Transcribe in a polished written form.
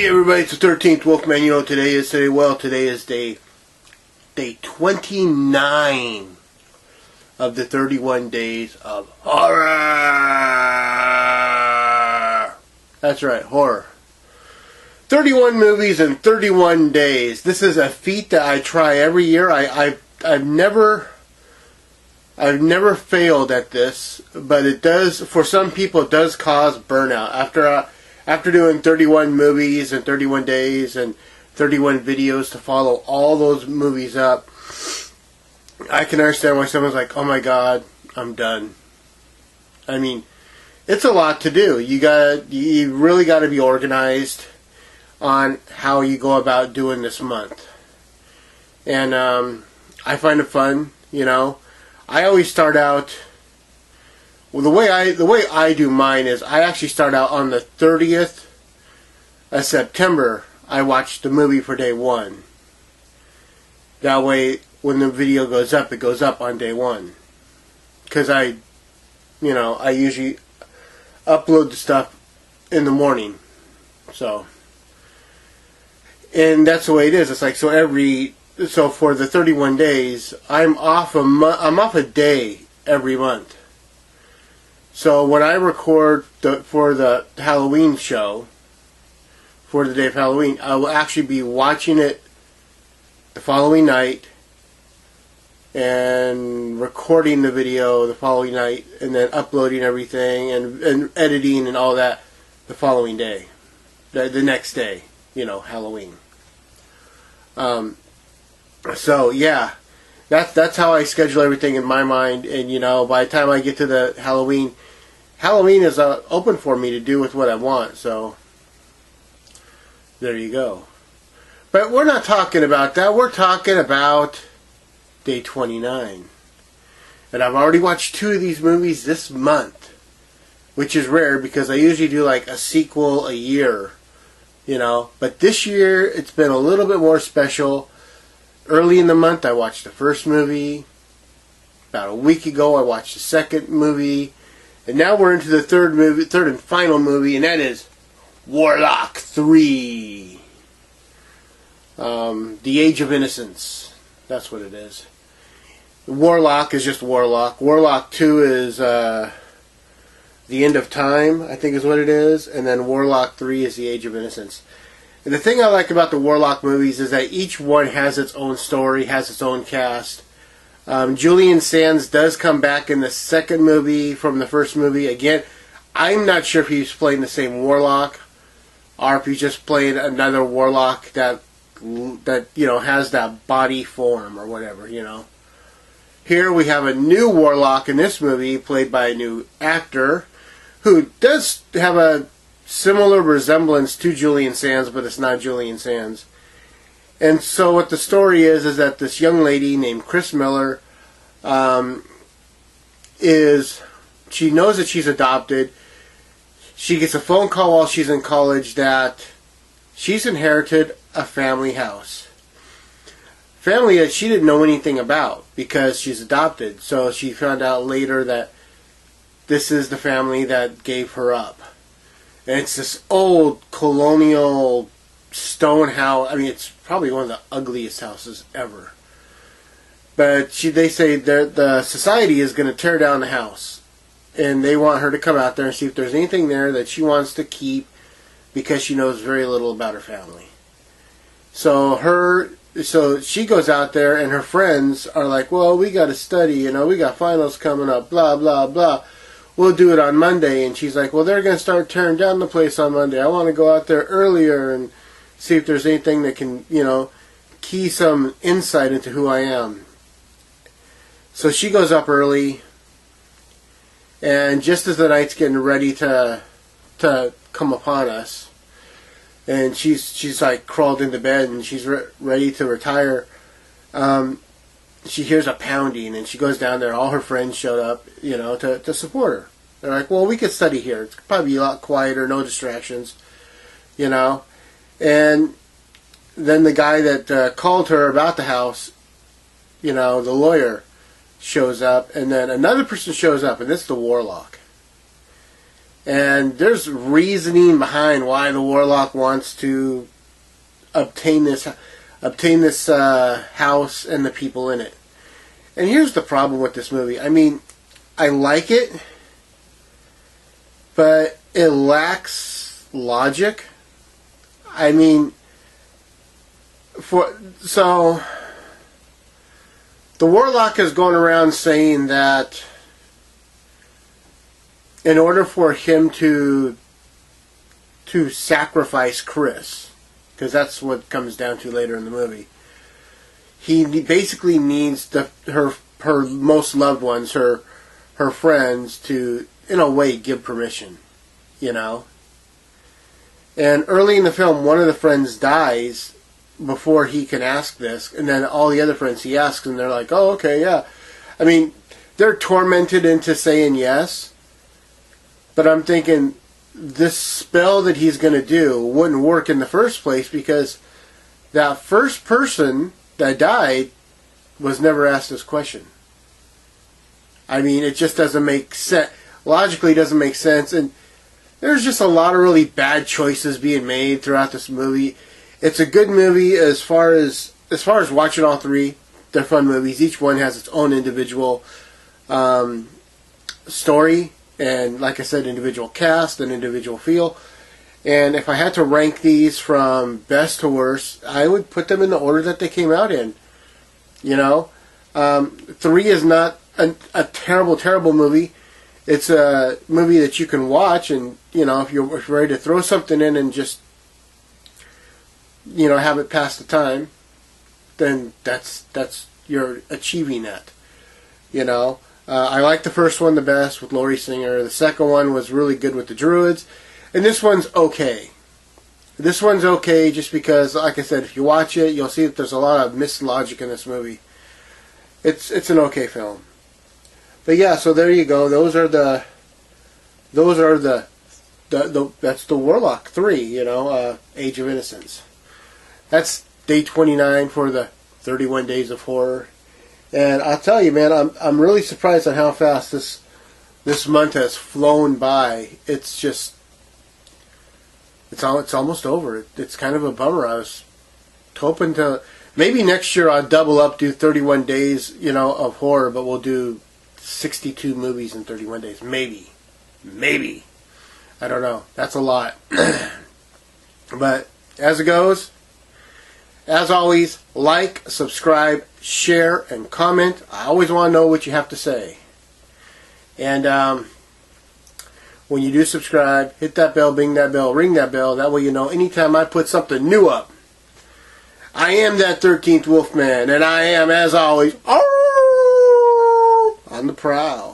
Hey everybody, it's the 13th Wolfman. You know what today is? Today is day 29 of the 31 days of horror. That's right, horror. 31 movies in 31 days. This is a feat that I try every year. I've never failed at this, but it does, for some people, it does cause burnout. After doing 31 movies in 31 days and 31 videos to follow all those movies up, I can understand why someone's like, oh my god, I'm done. I mean, it's a lot to do. You really got to be organized on how you go about doing this month. And I find it fun, you know. I always start out, well, the way I do mine is I actually start out on the 30th of September. I watch the movie for day one. That way, when the video goes up, it goes up on day one. Because I usually upload the stuff in the morning. So, and that's the way it is. It's like, so for the 31 days, I'm off a day every month. So when I record for the Halloween show, for the day of Halloween, I will actually be watching it the following night and recording the video the following night and then uploading everything and editing and all that the following day. The next day, Halloween. So yeah, that's how I schedule everything in my mind. And by the time I get to the Halloween is open for me to do with what I want. So there you go. But we're not talking about that. We're talking about day 29. And I've already watched 2 of these movies this month, which is rare because I usually do like a sequel a year, But this year it's been a little bit more special. Early in the month I watched the first movie. About a week ago I watched the second movie. And now we're into the third and final movie, and that is Warlock 3. The Age of Innocence. That's what it is. Warlock is just Warlock. Warlock 2 is The End of Time, I think is what it is. And then Warlock 3 is The Age of Innocence. And the thing I like about the Warlock movies is that each one has its own story, has its own cast. Julian Sands does come back in the second movie from the first movie. Again, I'm not sure if he's playing the same Warlock or if he's just playing another Warlock that has that body form or whatever, Here we have a new Warlock in this movie played by a new actor who does have a similar resemblance to Julian Sands, but it's not Julian Sands. And so what the story is that this young lady named Chris Miller she knows that she's adopted. She gets a phone call while she's in college that she's inherited a family house. Family that she didn't know anything about because she's adopted. So she found out later that this is the family that gave her up. And it's this old colonial stone house. I mean, it's probably one of the ugliest houses ever. But they say the society is going to tear down the house. And they want her to come out there and see if there's anything there that she wants to keep because she knows very little about her family. So she goes out there and her friends are like, well, we got to study, we got finals coming up, blah, blah, blah. We'll do it on Monday. And she's like, well, they're going to start tearing down the place on Monday. I want to go out there earlier and see if there's anything that can, key some insight into who I am. So she goes up early, and just as the night's getting ready to come upon us, and she's like crawled into bed and she's ready to retire, she hears a pounding, and she goes down there. All her friends showed up, to support her. They're like, well, we could study here. It's probably a lot quieter, no distractions, And then the guy that called her about the house, the lawyer, shows up. And then another person shows up, and this is the Warlock. And there's reasoning behind why the warlock wants to obtain this house and the people in it. And here's the problem with this movie. I mean, I like it, but it lacks logic. I mean, so the warlock is going around saying that in order for him to sacrifice Chris, because that's what it comes down to later in the movie, he basically needs her most loved ones, her friends, to, in a way, give permission, you know. And early in the film, one of the friends dies before he can ask this, and then all the other friends he asks, and they're like, "Oh, okay, yeah." I mean, they're tormented into saying yes, but I'm thinking this spell that he's going to do wouldn't work in the first place, because that first person that died was never asked this question. I mean, it just doesn't make sense. Logically, it doesn't make sense, and there's just a lot of really bad choices being made throughout this movie. It's a good movie as far as watching all three. They're fun movies. Each one has its own individual story, and like I said, individual cast and individual feel. And if I had to rank these from best to worst, I would put them in the order that they came out in. You know, 3 is not a terrible, terrible movie. It's a movie that you can watch, and you know, if you're ready to throw something in and just, you know, have it pass the time, then that's you're achieving that. You know, I like the first one the best with Laurie Singer. The second one was really good with the Druids, and this one's okay. This one's okay just because, like I said, if you watch it, you'll see that there's a lot of missed logic in this movie. It's an okay film. But yeah, so there you go. Those are the that's the Warlock 3, you know, Age of Innocence. That's day 29 for the 31 Days of Horror. And I'll tell you, man, I'm really surprised at how fast this month has flown by. It's just it's almost over. It's kind of a bummer. I was hoping to maybe next year I'll double up, do 31 days, you know, of horror, but we'll do 62 movies in 31 days. Maybe. I don't know. That's a lot. But as it goes, as always, like, subscribe, share, and comment. I always want to know what you have to say. And when you do subscribe, hit that bell, bing that bell, ring that bell. That way you know anytime I put something new up. I am that 13th Wolfman, and I am, as always, on the prowl.